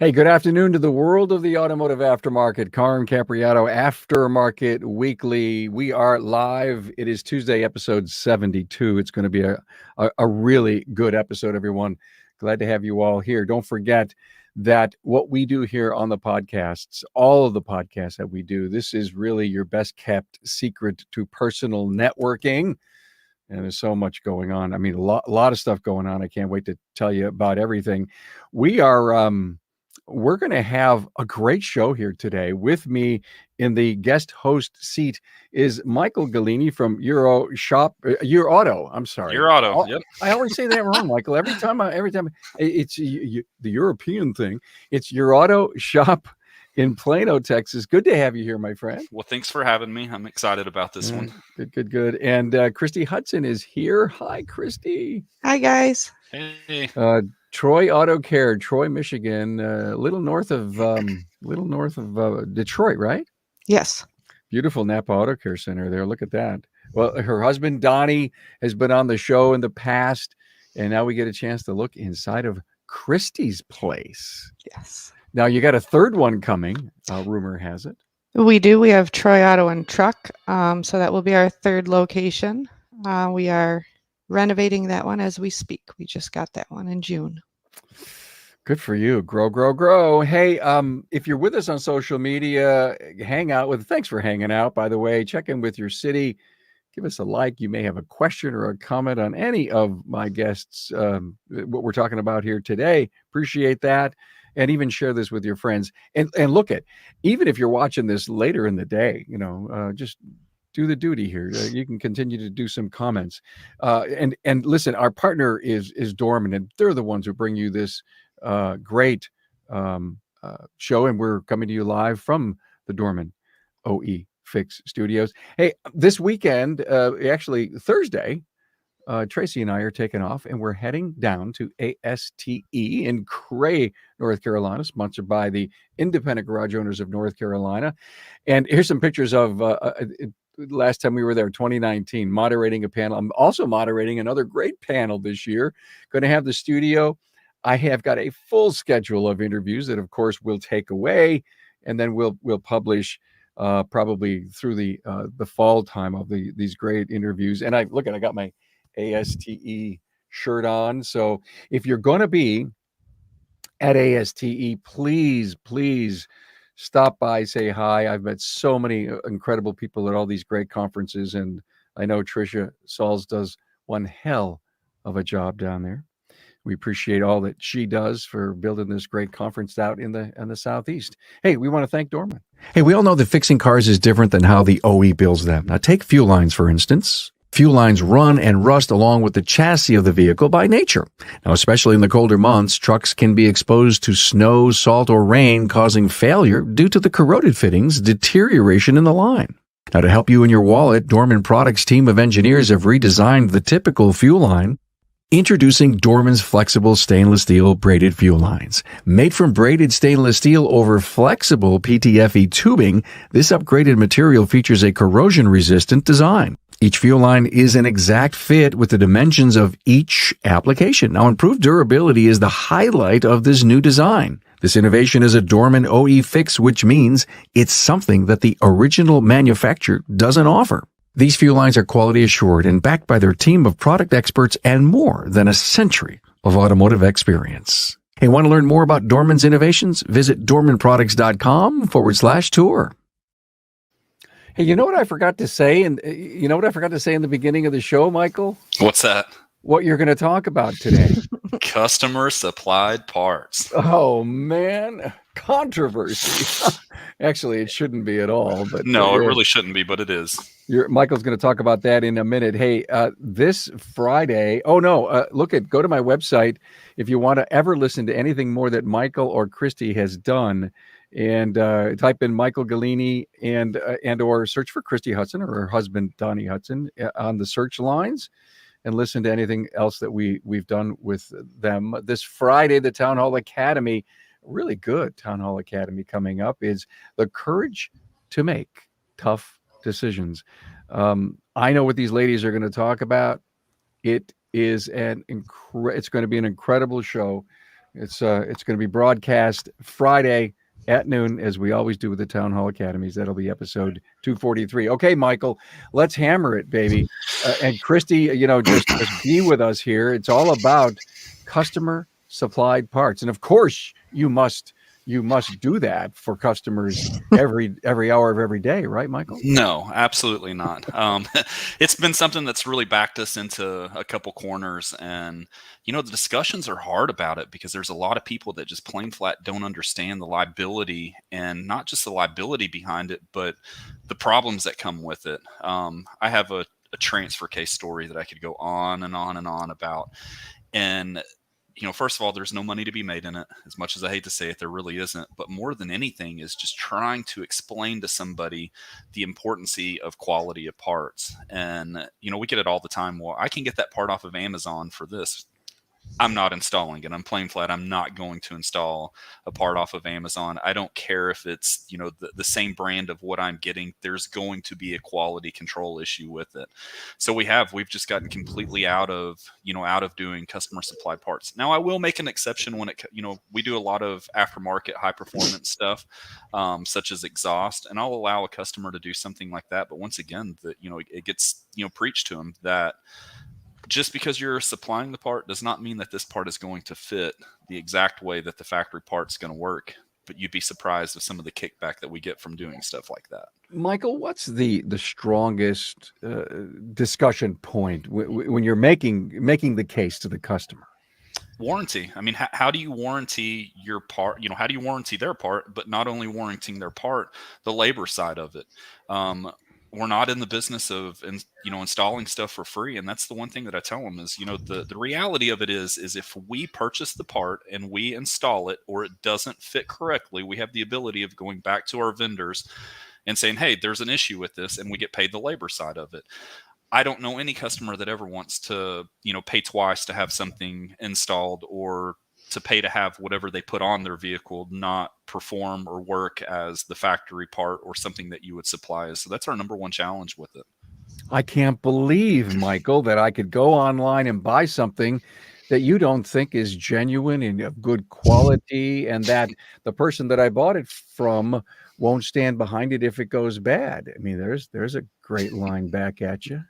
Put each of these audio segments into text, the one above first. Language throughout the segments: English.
Hey, good afternoon to the world of the automotive aftermarket. Carm Capriotto, Aftermarket Weekly. We are live. It is Tuesday, episode 72. It's going to be a really good episode, everyone. Glad to have you all here. Don't forget that what we do here on the podcasts, all of the podcasts that we do, this is really your best kept secret to personal networking. And there's so much going on. I mean, a lot of stuff going on. I can't wait to tell you about everything. We're going to have a great show here today. With me in the guest host seat is Michael Galini from Your Auto. I'm sorry. Your Auto. Yep. I always say that wrong, Michael. Every time it's the European thing. It's Your Auto Shop in Plano, Texas. Good to have you here, my friend. Well, thanks for having me. I'm excited about this one. Good. And Christy Hudson is here. Hi, Christy. Hi, guys. Hey. Troy Auto Care, Troy, Michigan, a little north of Detroit, right? Yes. Beautiful Napa Auto Care Center there. Look at that. Well, her husband Donnie has been on the show in the past, and now we get a chance to look inside of Christy's place. Yes. Now you got a third one coming. Rumor has it. We do. We have Troy Auto and Truck. So that will be our third location. We are renovating that one as we speak. We just got that one in June. Good for you. Grow. Hey, if you're with us on social media, thanks for hanging out, by the way. Check in with your city. Give us a like. You may have a question or a comment on any of my guests, what we're talking about here today. Appreciate that. And even share this with your friends. And look even if you're watching this later in the day, just do the duty here. You can continue to do some comments. And listen, our partner is Dorman, and they're the ones who bring you this great show. And we're coming to you live from the Dorman OE Fix Studios. Hey, this weekend, actually Thursday, Tracy and I are taking off, and we're heading down to ASTE in Cray, North Carolina, sponsored by the Independent Garage Owners of North Carolina. And here's some pictures of last time we were there, 2019, moderating a panel. I'm also moderating another great panel this year. Going to have the studio. I have got a full schedule of interviews that, of course, we'll take away, and then we'll publish probably through the fall time of these great interviews. And I got my ASTE shirt on. So if you're going to be at ASTE, please stop by, say hi. I've met so many incredible people at all these great conferences, and I know Tricia Sauls does one hell of a job down there. We appreciate all that she does for building this great conference out in the Southeast. Hey, we want to thank Dorman. Hey, we all know that fixing cars is different than how the OE builds them. Now, take fuel lines, for instance. Fuel lines run and rust along with the chassis of the vehicle by nature. Now, especially in the colder months, trucks can be exposed to snow, salt, or rain, causing failure due to the corroded fittings, deterioration in the line. Now, to help you in your wallet, Dorman Products team of engineers have redesigned the typical fuel line. Introducing Dorman's flexible stainless steel braided fuel lines. Made from braided stainless steel over flexible PTFE tubing, this upgraded material features a corrosion-resistant design. Each fuel line is an exact fit with the dimensions of each application. Now, improved durability is the highlight of this new design. This innovation is a Dorman OE fix, which means it's something that the original manufacturer doesn't offer. These fuel lines are quality assured and backed by their team of product experts and more than a century of automotive experience. Hey, want to learn more about Dorman's innovations? Visit dormanproducts.com/tour. Hey, you know what I forgot to say? And you know what I forgot to say in the beginning of the show, Michael? What's that? What you're going to talk about today. Customer supplied parts. Oh, man. Controversy. Actually, it shouldn't be at all. But no, it really shouldn't be, but it is. Michael's going to talk about that in a minute. Hey, this Friday. Oh, no. Go to my website if you want to ever listen to anything more that Michael or Christy has done. And type in Michael Galini and or search for Christy Hudson or her husband, Donnie Hudson, on the search lines, and listen to anything else that we've done with them. This Friday, the Town Hall Academy, really good Town Hall Academy coming up, is the courage to make tough decisions. I know what these ladies are going to talk about. It is it's going to be an incredible show. It's going to be broadcast Friday at noon, as we always do with the Town Hall Academies. That'll be episode 243. Okay, Michael, let's hammer it, baby. And Christy, just be with us here. It's all about customer supplied parts, and of course, you must do that for customers every hour of every day, right, Michael? No, absolutely not. It's been something that's really backed us into a couple corners, and the discussions are hard about it because there's a lot of people that just plain flat don't understand the liability, and not just the liability behind it, but the problems that come with it. I have a transfer case story that I could go on and on and on about, and first of all, there's no money to be made in it. As much as I hate to say it, there really isn't. But more than anything is just trying to explain to somebody the importance of quality of parts. And, we get it all the time. Well, I can get that part off of Amazon for this. I'm not installing it. I'm plain flat. I'm not going to install a part off of Amazon. I don't care if it's, the same brand of what I'm getting. There's going to be a quality control issue with it. So we've just gotten completely out of doing customer supplied parts. Now I will make an exception when we do a lot of aftermarket high performance stuff, such as exhaust, and I'll allow a customer to do something like that. But once again, it gets, preached to them that just because you're supplying the part does not mean that this part is going to fit the exact way that the factory part's going to work. But you'd be surprised with some of the kickback that we get from doing stuff like that. Michael, what's the strongest discussion point when you're making the case to the customer? Warranty. I mean, how do you warranty your part? How do you warranty their part, but not only warranting their part, the labor side of it? We're not in the business of installing stuff for free, and that's the one thing that I tell them is the reality of it is if we purchase the part and we install it or it doesn't fit correctly, we have the ability of going back to our vendors and saying, hey, there's an issue with this, and we get paid the labor side of it. I don't know any customer that ever wants to pay twice to have something installed or to pay to have whatever they put on their vehicle not perform or work as the factory part or something that you would supply. So that's our number one challenge with it. I can't believe, Michael, that I could go online and buy something that you don't think is genuine and of good quality, and that the person that I bought it from won't stand behind it if it goes bad. I mean, there's a great line back at you.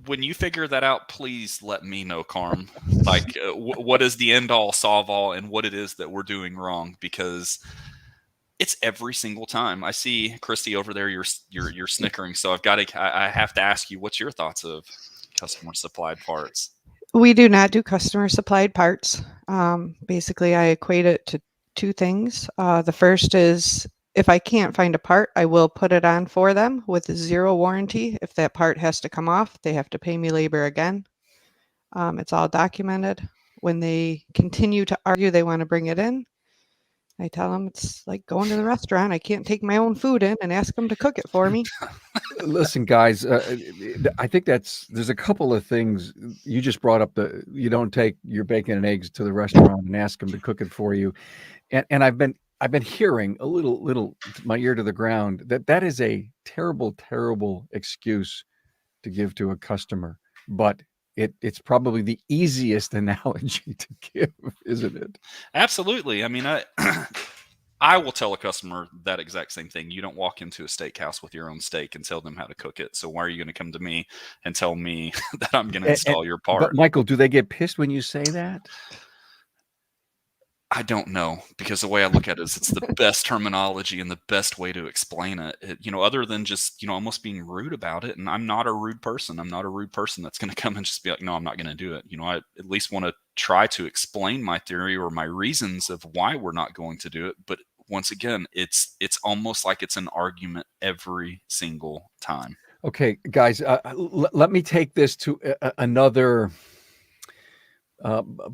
When you figure that out, please let me know, Carm. Like, what is the end all, solve all, and what it is that we're doing wrong? Because it's every single time. I see Christy over there. You're snickering. So I have to ask you, what's your thoughts of customer supplied parts? We do not do customer supplied parts. Basically, I equate it to two things. The first is if I can't find a part, I will put it on for them with 0 warranty. If that part has to come off, they have to pay me labor again. It's all documented. When they continue to argue they want to bring it in, I tell them it's like going to the restaurant. I can't take my own food in and ask them to cook it for me. Listen, guys, I think there's a couple of things. You just brought up you don't take your bacon and eggs to the restaurant and ask them to cook it for you. And I've been hearing a little my ear to the ground that is a terrible excuse to give to a customer, but it's probably the easiest analogy to give, isn't it? Absolutely. I mean, I will tell a customer that exact same thing. You don't walk into a steakhouse with your own steak and tell them how to cook it. So why are you going to come to me and tell me that I'm going to install your part? But Michael, do they get pissed when you say that? I don't know, because the way I look at it is it's the best terminology and the best way to explain it. Other than just, almost being rude about it. And I'm not a rude person. I'm not a rude person that's going to come and just be like, no, I'm not going to do it. I at least want to try to explain my theory or my reasons of why we're not going to do it. But once again, it's almost like it's an argument every single time. Okay, guys, let me take this to another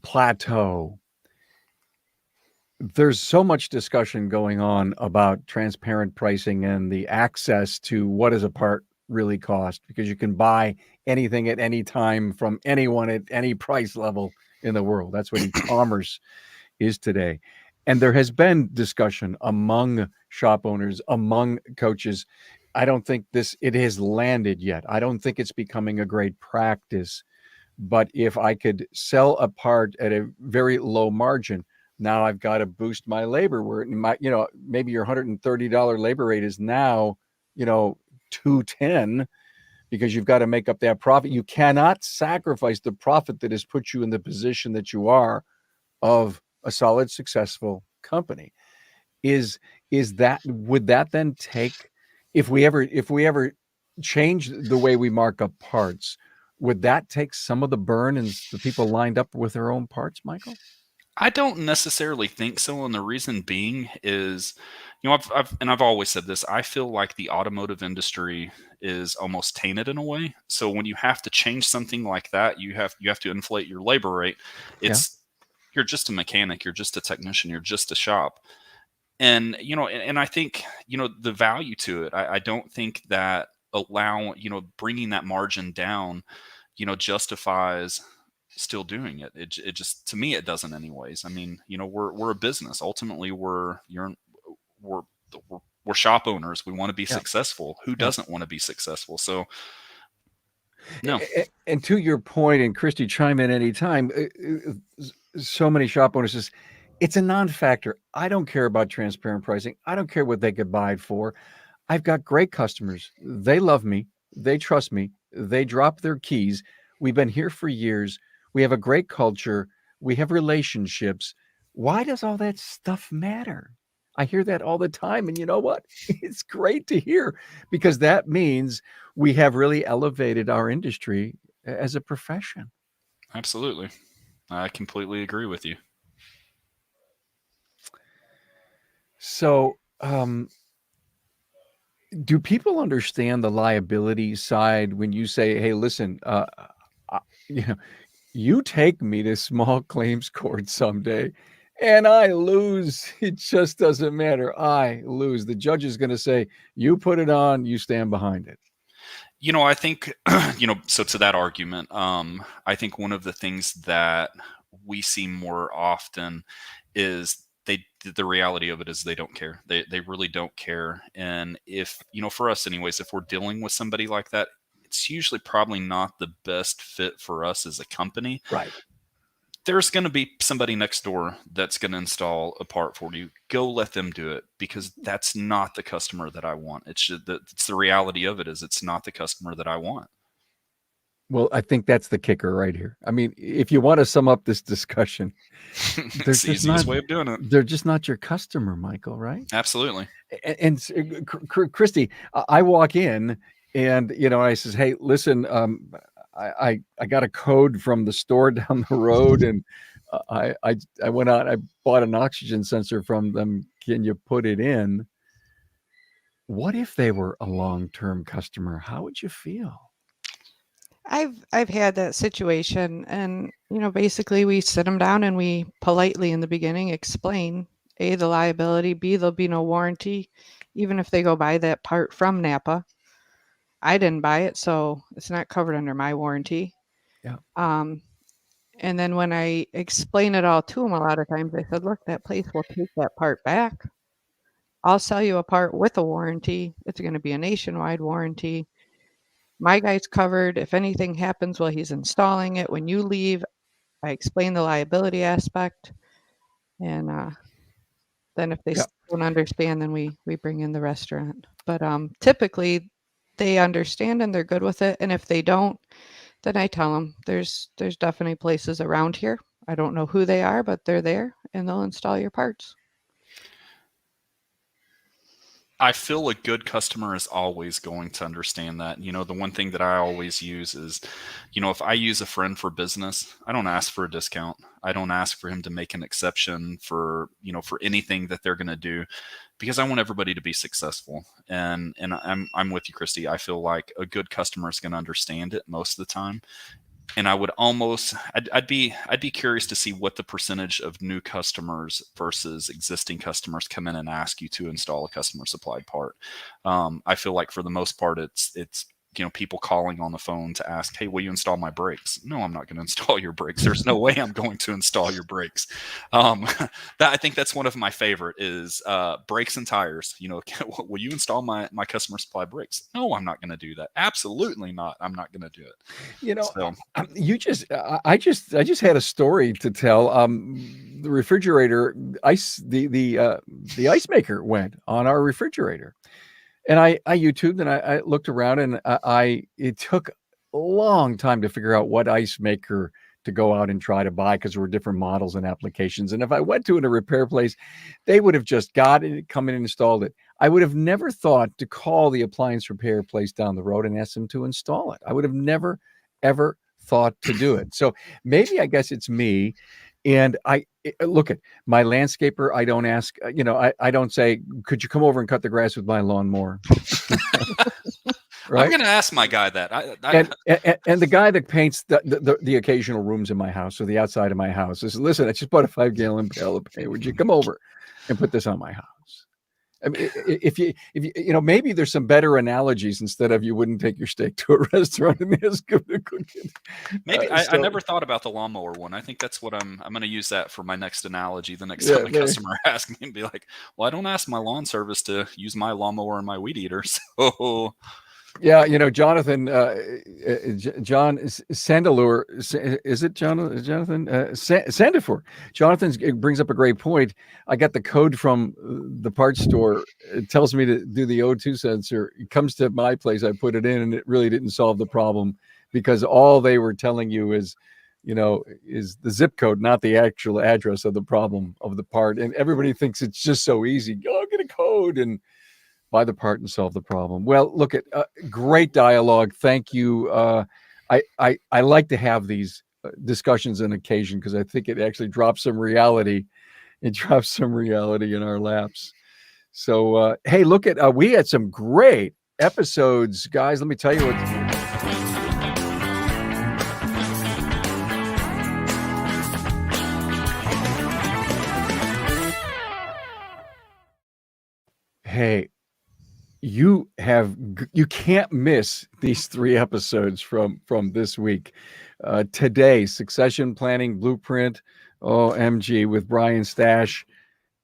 plateau. There's so much discussion going on about transparent pricing and the access to what does a part really cost, because you can buy anything at any time from anyone at any price level in the world. That's what e-commerce is today. And there has been discussion among shop owners, among coaches. I don't think it has landed yet. I don't think it's becoming a great practice. But if I could sell a part at a very low margin, now I've got to boost my labor where maybe your $130 labor rate is now, 210 because you've got to make up that profit. You cannot sacrifice the profit that has put you in the position that you are of a solid, successful company. Would that then take, if we ever change the way we mark up parts, would that take some of the burn and the people lined up with their own parts, Michael? I don't necessarily think so, and the reason being is, I've always said this. I feel like the automotive industry is almost tainted in a way. So when you have to change something like that, you have to inflate your labor rate. Yeah. You're just a mechanic, you're just a technician, you're just a shop, and I think the value to it. I don't think that bringing that margin down, justifies still doing it. It just, to me, it doesn't anyways. I mean, we're a business. Ultimately, we're shop owners. We want to be successful. Who doesn't want to be successful? So no. And to your point, and Christy, chime in anytime. So many shop owners says it's a non-factor. I don't care about transparent pricing. I don't care what they could buy it for. I've got great customers. They love me. They trust me. They drop their keys. We've been here for years. We have a great culture. We have relationships. Why does all that stuff matter? I hear that all the time. And you know what? It's great to hear, because that means we have really elevated our industry as a profession. Absolutely. I completely agree with you. So, do people understand the liability side when you say, hey, listen, you take me to small claims court someday and I lose, it just doesn't matter. I lose. The judge is going to say, you put it on, you stand behind it. I think, so to that argument, I think one of the things that we see more often is the reality of it is they don't care. They really don't care. And if, for us anyways, if we're dealing with somebody like that, it's usually probably not the best fit for us as a company. Right. There's going to be somebody next door that's going to install a part for you. Go let them do it, because that's not the customer that I want. It's the reality of it is it's not the customer that I want. Well, I think that's the kicker right here. I mean, if you want to sum up this discussion, it's the easiest way of doing it. They're just not your customer, Michael, right? Absolutely. And Christy, I walk in and, I says, hey, listen, I got a code from the store down the road, and I went out, I bought an oxygen sensor from them. Can you put it in? What if they were a long-term customer? How would you feel? I've had that situation, and basically we sit them down and we politely in the beginning explain A, the liability, B, there'll be no warranty, even if they go buy that part from Napa. I didn't buy it, so it's not covered under my warranty. Yeah. And then when I explain it all to them, a lot of times they said, look, that place will take that part back. I'll sell you a part with a warranty. It's going to be a nationwide warranty. My guy's covered. If anything happens while he's installing it, when you leave, I explain the liability aspect. And then if they don't understand, then we bring in the restaurant. But typically they understand and they're good with it. And if they don't, then I tell them there's definitely places around here. I don't know who they are, but they're there and they'll install your parts. I feel a good customer is always going to understand that. The one thing that I always use is, if I use a friend for business, I don't ask for a discount. I don't ask for him to make an exception for anything that they're going to do, because I want everybody to be successful. And I'm with you, Christy. I feel like a good customer is going to understand it most of the time. And I would I'd be curious to see what the percentage of new customers versus existing customers come in and ask you to install a customer supplied part. I feel like for the most part, it's people calling on the phone to ask, hey, will you install my brakes? No, I'm not going to install your brakes. There's no way I'm going to install your brakes. That I think that's one of my favorite is brakes and tires. Will you install my customer supply brakes? No, I'm not going to do that. Absolutely not. I'm not going to do it. So I just had a story to tell. The refrigerator the ice maker went on our refrigerator. And I YouTubed and I looked around and it took a long time to figure out what ice maker to go out and try to buy because there were different models and applications. And if I went to a repair place, they would have just got it, come in and installed it. I would have never thought to call the appliance repair place down the road and ask them to install it. I would have never, ever thought to do it. So maybe I guess it's me. And look at my landscaper. I don't ask, I don't say, could you come over and cut the grass with my lawnmower? Right? I'm going to ask my guy that. And the guy that paints the occasional rooms in my house or the outside of my house says, listen, I just bought a 5-gallon pail of paint. Would you come over and put this on my house? I mean, if you maybe there's some better analogies instead of you wouldn't take your steak to a restaurant and ask them to cook it. Maybe I never thought about the lawnmower one. I think that's what I'm going to use that for my next analogy. The next time a customer asks me and be like, well, I don't ask my lawn service to use my lawnmower and my weed eater. So yeah, Jonathan, John Sandelur, is it Jonathan? Sandifer. Jonathan brings up a great point. I got the code from the parts store. It tells me to do the O2 sensor. It comes to my place. I put it in and it really didn't solve the problem because all they were telling you is, is the zip code, not the actual address of the problem of the part. And everybody thinks it's just so easy. Go get a code and buy the part and solve the problem. Well, look at great dialogue. Thank you. I like to have these discussions on occasion because I think it actually drops some reality. It drops some reality in our laps. So, hey, look at we had some great episodes, guys. Let me tell you what. Hey. You can't miss these 3 episodes from this week. Today, Succession Planning Blueprint, OMG, with Brian Stash.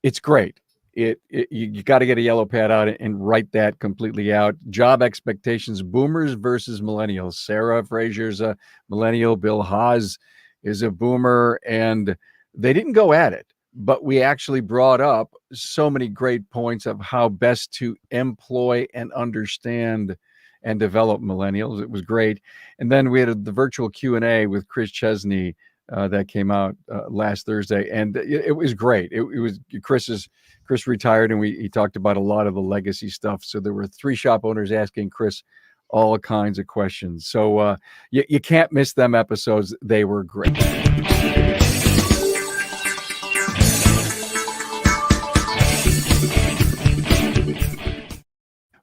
It's great. You got to get a yellow pad out and write that completely out. Job expectations, boomers versus millennials. Sarah Frazier's a millennial. Bill Haas is a boomer, and they didn't go at it. But we actually brought up so many great points of how best to employ and understand and develop millennials. It was great. And then we had the virtual Q&A with Chris Chesney that came out last Thursday. And it was great. It was Chris retired and he talked about a lot of the legacy stuff. So there were 3 shop owners asking Chris all kinds of questions. So you can't miss them episodes. They were great.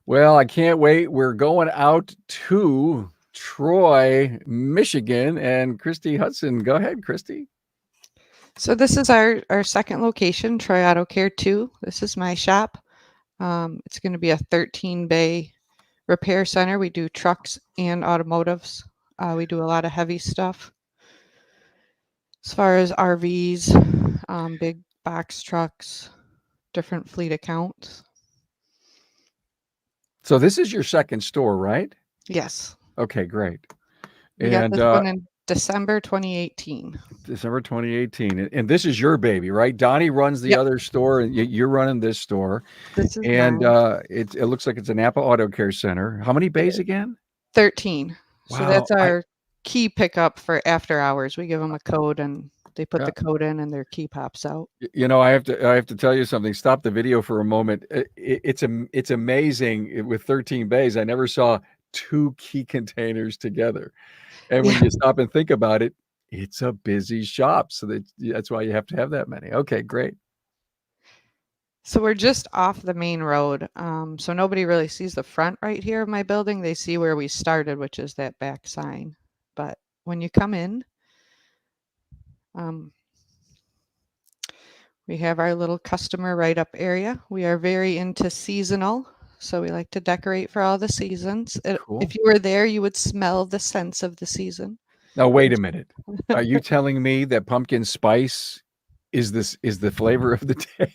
Well, I can't wait. We're going out to Troy, Michigan, and Christy Hudson. Go ahead, Christy. So this is our second location, Troy Auto Care 2. This is my shop. It's going to be a 13-bay repair center. We do trucks and automotives. We do a lot of heavy stuff. As far as RVs, big box trucks, different fleet accounts. So this is your second store, right? Yes. Okay, great. We got this one in December 2018. December 2018. And this is your baby, right? Donnie runs the other store, and you're running this store. This is and it looks like it's a Napa Auto Care Center. How many bays again? 13. Wow. So that's our key pickup for after hours. We give them a code and they put the code in and their key pops out. I have to tell you something. Stop the video for a moment. It's amazing with 13 bays. I never saw 2 key containers together. And when you stop and think about it, it's a busy shop. So that's why you have to have that many. Okay, great. So we're just off the main road. So nobody really sees the front right here of my building. They see where we started, which is that back sign. But when you come in, we have our little customer write-up area. We are very into seasonal. So we like to decorate for all the seasons. Cool. If you were there, you would smell the scents of the season. Now, wait a minute. Are you telling me that pumpkin spice is the flavor of the day?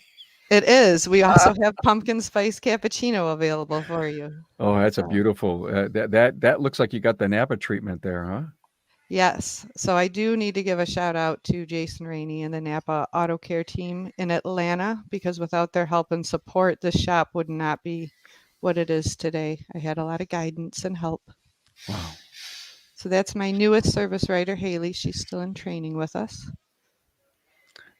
It is. We also have pumpkin spice cappuccino available for you. Oh, that's a So, beautiful. That looks like you got the Napa treatment there, huh? yes. So I do need to give a shout out to Jason Rainey and the Napa Auto Care team in Atlanta, because without their help and support, this shop would not be what it is today. I had a lot of guidance and help. Wow. So that's my newest service writer, Haley. She's still in training with us.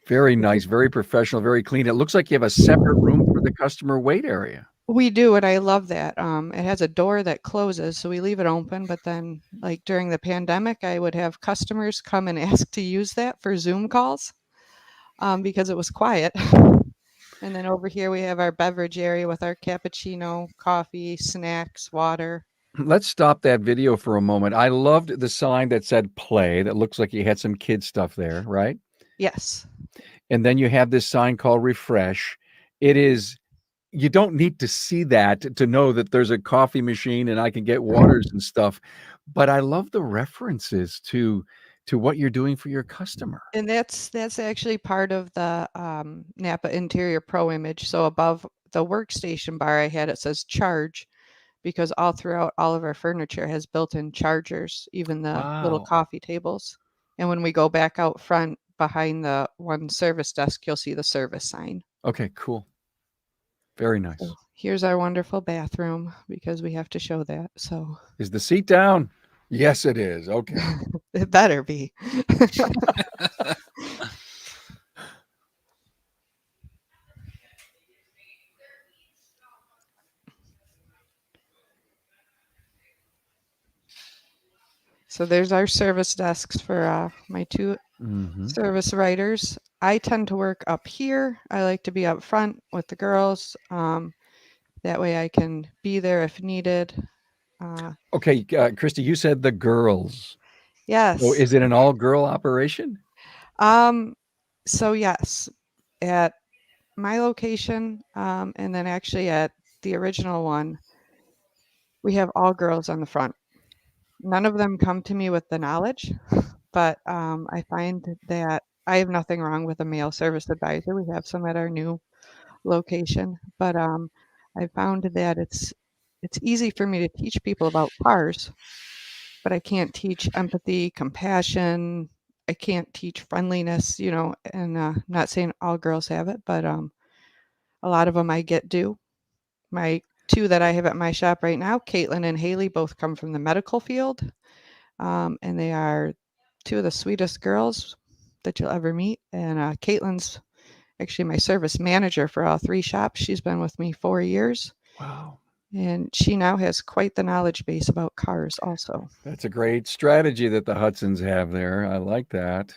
Very nice, very professional, very clean. It looks like you have a separate room for the customer wait area. We do, and I love that. It has a door that closes, so we leave it open. But then, like during the pandemic, I would have customers come and ask to use that for Zoom calls because it was quiet. And then over here, we have our beverage area with our cappuccino, coffee, snacks, water. Let's stop that video for a moment. I loved the sign that said play. That looks like you had some kid stuff there, right? Yes. And then you have this sign called refresh. It is, you don't need to see that to know that there's a coffee machine and I can get waters and stuff. But I love the references to what you're doing for your customer. And that's actually part of the Napa Interior Pro image. So above the workstation bar I had, it says charge, because all throughout all of our furniture has built-in chargers, even the little Wow. coffee tables. And when we go back out front behind the one service desk, you'll see the service sign. Okay, cool. Very nice. So here's our wonderful bathroom, because we have to show that. So Is the seat down? Yes, it is. Okay. it better be. So there's our service desks for my two Mhm. service writers. I tend to work up here. I like to be up front with the girls. That way I can be there if needed. Okay, Christy, you said the girls. Yes. So is it an all-girl operation? So yes, at my location, and then actually at the original one, we have all girls on the front. None of them come to me with the knowledge, but I find that I have nothing wrong with a male service advisor. We have some at our new location, but I found that it's easy for me to teach people about cars, but I can't teach empathy, compassion. I can't teach friendliness, and not saying all girls have it, but a lot of them I get do. My two that I have at my shop right now, Caitlin and Haley, both come from the medical field, and they are two of the sweetest girls that you'll ever meet. And Caitlin's actually my service manager for all three shops. She's been with me 4 years. Wow. And she now has quite the knowledge base about cars also. That's a great strategy that the Hudsons have there. I like that.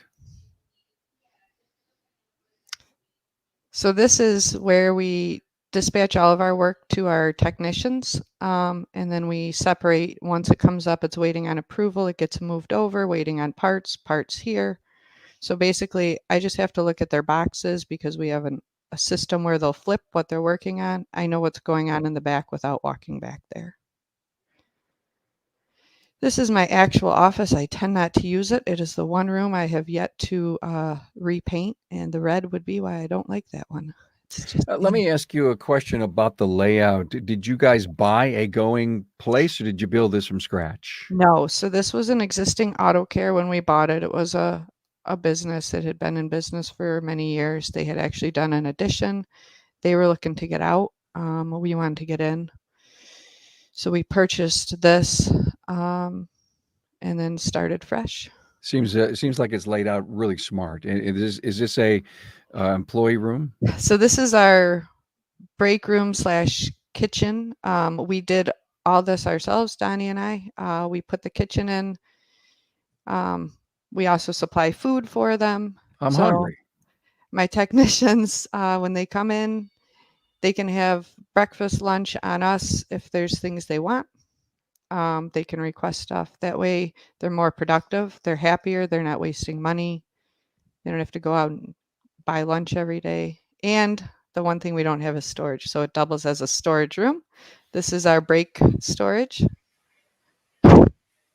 So this is where we dispatch all of our work to our technicians, and then we separate. Once it comes up, it's waiting on approval. It gets moved over, waiting on parts here. So basically, I just have to look at their boxes, because we have a system where they'll flip what they're working on. I know what's going on in the back without walking back there. This is my actual office. I tend not to use it. It is the one room I have yet to repaint, and the red would be why I don't like that one. It's just Let me ask you a question about the layout. Did you guys buy a going place or did you build this from scratch? No. So this was an existing auto care when we bought it. It was a business that had been in business for many years. They had actually done an addition. They were looking to get out. We wanted to get in. So we purchased this and then started fresh. Seems like it's laid out really smart. Is this a employee room? So this is our break room / kitchen. We did all this ourselves, Donnie and I. We put the kitchen in. We also supply food for them. I'm hungry. My technicians, when they come in, they can have breakfast, lunch on us if there's things they want. They can request stuff. That way they're more productive. They're happier. They're not wasting money. They don't have to go out and buy lunch every day. And the one thing we don't have is storage. So it doubles as a storage room. This is our brake storage.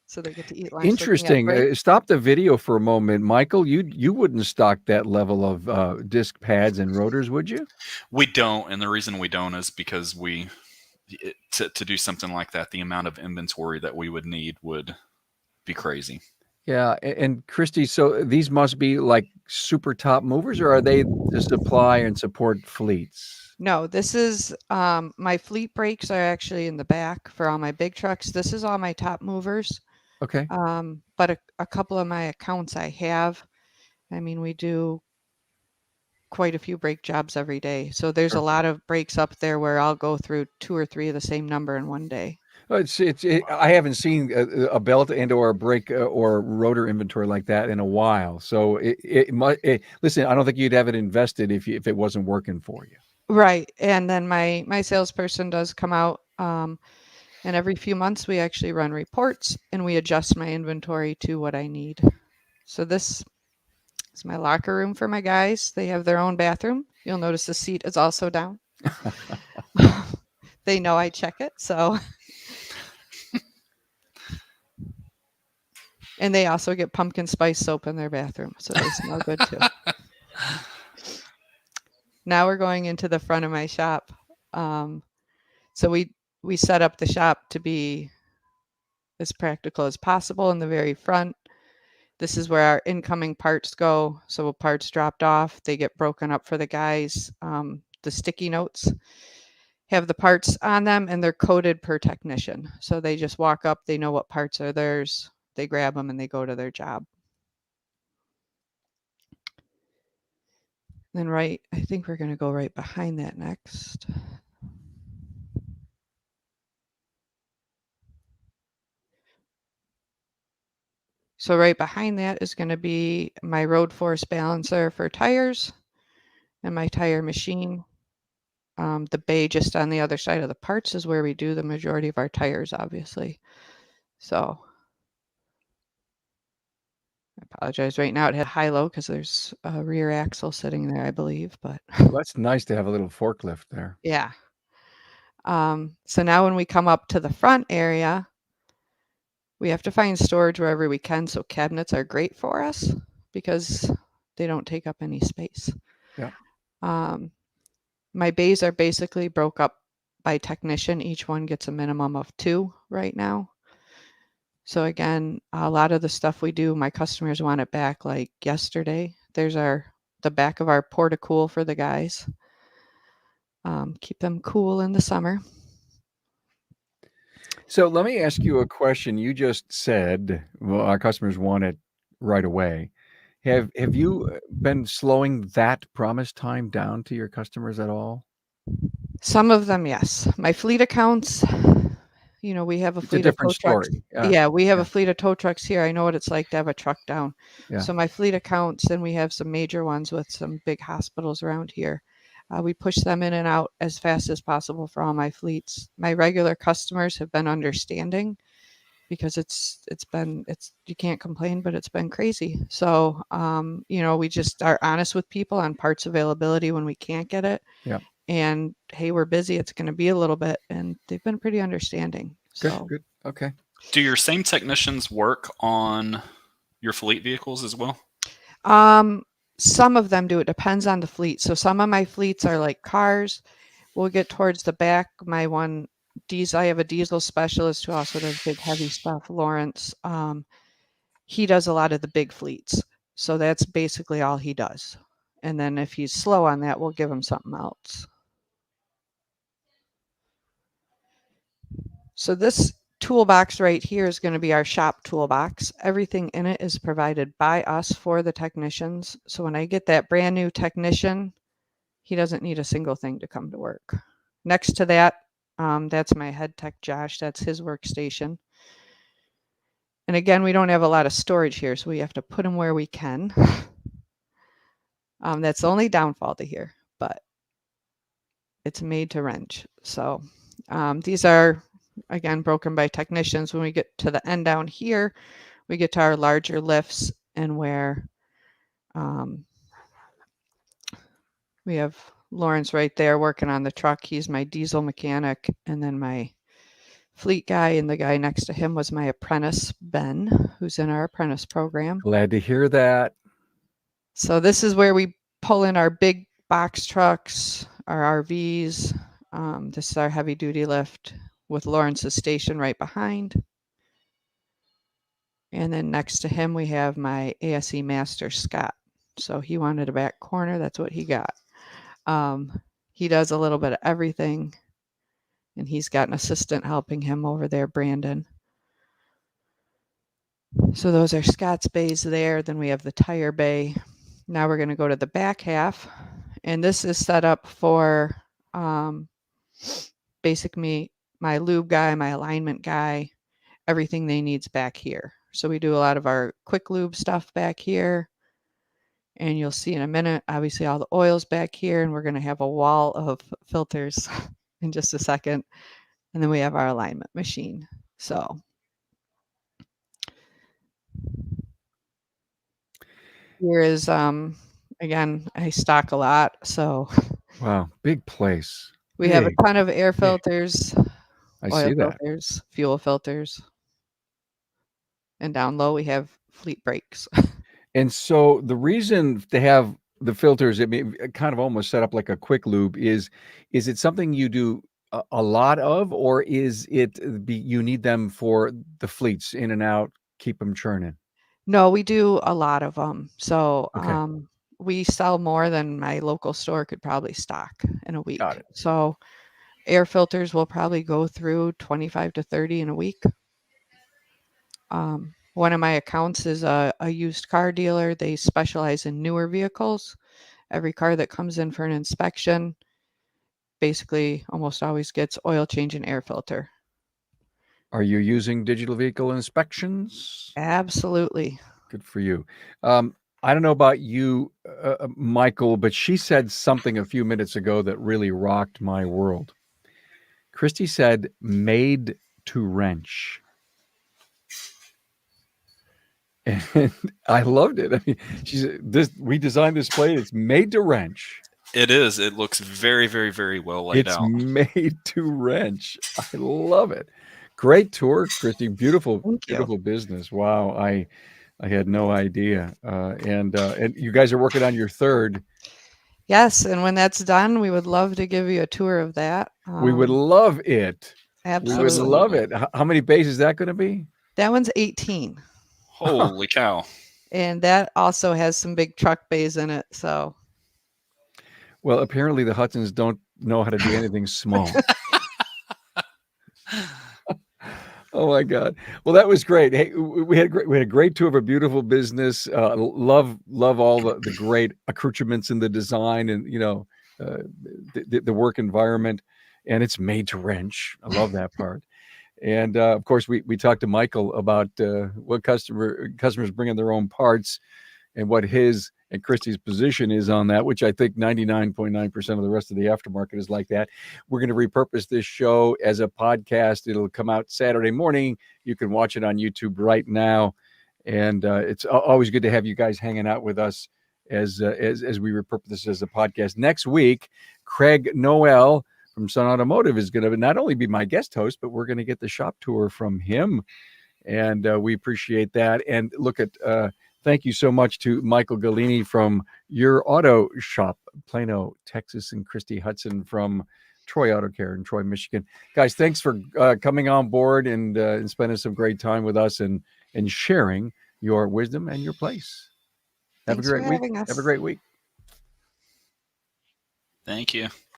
So they get to eat lunch. Interesting. Stop the video for a moment, Michael. You wouldn't stock that level of disc pads and rotors, would you? We don't, and the reason we don't is because to do something like that, the amount of inventory that we would need would be crazy. Yeah, and Christy, so these must be like super top movers, or are they to supply and support fleets? No, this is my fleet brakes are actually in the back for all my big trucks. This is all my top movers. Okay. But a couple of my accounts I have. I mean, we do quite a few brake jobs every day. So there's Sure. a lot of brakes up there where I'll go through 2 or 3 of the same number in one day. I haven't seen a belt and or a brake or rotor inventory like that in a while. So listen, I don't think you'd have it invested if it wasn't working for you. Right. And then my salesperson does come out, and every few months we actually run reports and we adjust my inventory to what I need. So this is my locker room for my guys. They have their own bathroom. You'll notice the seat is also down. They know I check it, so. And they also get pumpkin spice soap in their bathroom, so they smell good too. Now we're going into the front of my shop. So we set up the shop to be as practical as possible in the very front. This is where our incoming parts go. So parts dropped off, they get broken up for the guys. The sticky notes have the parts on them and they're coded per technician. So they just walk up, they know what parts are theirs, they grab them and they go to their job. Then I think we're going to go right behind that next. So right behind that is going to be my road force balancer for tires and my tire machine. The bay just on the other side of the parts is where we do the majority of our tires, obviously. So I apologize. Right now it had high-low because there's a rear axle sitting there, I believe. But Well, that's nice to have a little forklift there. yeah. So now when we come up to the front area, we have to find storage wherever we can. So cabinets are great for us because they don't take up any space. Yeah. My bays are basically broke up by technician. Each one gets a minimum of 2 right now. So again, a lot of the stuff we do, my customers want it back like yesterday. There's the back of our porta-cool for the guys. Keep them cool in the summer. So let me ask you a question. You just said, well, our customers want it right away. Have you been slowing that promise time down to your customers at all? Some of them, yes. My fleet accounts, we have a It's a fleet of tow different trucks. story. Yeah, we have yeah. a fleet of tow trucks here. I know what it's like to have a truck down. Yeah. So my fleet accounts, and we have some major ones with some big hospitals around here. We push them in and out as fast as possible for all my fleets. My regular customers have been understanding because you can't complain, but it's been crazy. So, we just are honest with people on parts availability when we can't get it. Yeah. And hey, we're busy. It's going to be a little bit, and they've been pretty understanding. So Good. Okay. Do your same technicians work on your fleet vehicles as well? Some of them do. It depends on the fleet. So some of my fleets are like cars. We'll get towards the back. I have a diesel specialist who also does big heavy stuff, Lawrence. He does a lot of the big fleets. So that's basically all he does. And then if he's slow on that, we'll give him something else. So this toolbox right here is going to be our shop toolbox. Everything in it is provided by us for the technicians. So when I get that brand new technician, he doesn't need a single thing to come to work. Next to that, that's my head tech, Josh. That's his workstation. And again, we don't have a lot of storage here, so we have to put him where we can. That's the only downfall to here, but it's made to wrench. So these are, again, broken by technicians. When we get to the end down here, we get to our larger lifts and where we have Lawrence right there working on the truck. He's my diesel mechanic. And then my fleet guy and the guy next to him was my apprentice, Ben, who's in our apprentice program. Glad to hear that. So this is where we pull in our big box trucks, our RVs. This is our heavy duty lift with Lawrence's station right behind. And then next to him, we have my ASE master, Scott. So he wanted a back corner. That's what he got. He does a little bit of everything. And he's got an assistant helping him over there, Brandon. So those are Scott's bays there. Then we have the tire bay. Now we're going to go to the back half. And this is set up for basically my lube guy, my alignment guy, everything they needs back here. So we do a lot of our quick lube stuff back here. And you'll see in a minute, obviously all the oil's back here, and we're going to have a wall of filters in just a second. And then we have our alignment machine. So here is, again, I stock a lot. So Wow, big place. we have a ton of air filters, I oil see that. filters, fuel filters. And down low, we have fleet brakes. And so the reason to have the filters, I mean, kind of almost set up like a quick lube, is it something you do a lot of, or is it you need them for the fleets in and out, keep them churning? No, we do a lot of them. So Okay. we sell more than my local store could probably stock in a week. Got it. So air filters will probably go through 25 to 30 in a week. One of my accounts is a used car dealer. They specialize in newer vehicles. Every car that comes in for an inspection basically almost always gets oil change and air filter. Are you using digital vehicle inspections? Absolutely. Good for you. I don't know about you, Michael, but she said something a few minutes ago that really rocked my world. Christy said, made to wrench. And I loved it. I mean, she said, we designed this plate. It's made to wrench. It is. It looks very, very, very well laid It's out. made to wrench. I love it. Great tour, Christy. Beautiful, Thank you. beautiful business. Wow. I had no idea. And you guys are working on your third. Yes, and when that's done, we would love to give you a tour of that. We would love it. Absolutely. We would love it. How many bays is that going to be? That one's 18. Holy cow. And that also has some big truck bays in it. So, well, apparently the Hudsons don't know how to do anything small. Oh my God! Well, that was great. Hey, we had a great tour of a beautiful business. Love all the great accoutrements in the design, and the work environment, and it's made to wrench. I love that part. And of course, we talked to Michael about what customers bring in their own parts, and what his and Christy's position is on that, which I think 99.9% of the rest of the aftermarket is like that. We're going to repurpose this show as a podcast. It'll come out Saturday morning. You can watch it on YouTube right now. And it's always good to have you guys hanging out with us as we repurpose this as a podcast. Next week, Craig Noel from Sun Automotive is going to not only be my guest host, but we're going to get the shop tour from him. And we appreciate that. And look at thank you so much to Michael Galini from Your Auto Shop, Plano, Texas, and Christy Hudson from Troy Auto Care in Troy, Michigan. Guys, thanks for coming on board and spending some great time with us and sharing your wisdom and your place. Have a great week. Have a great week. Thank you.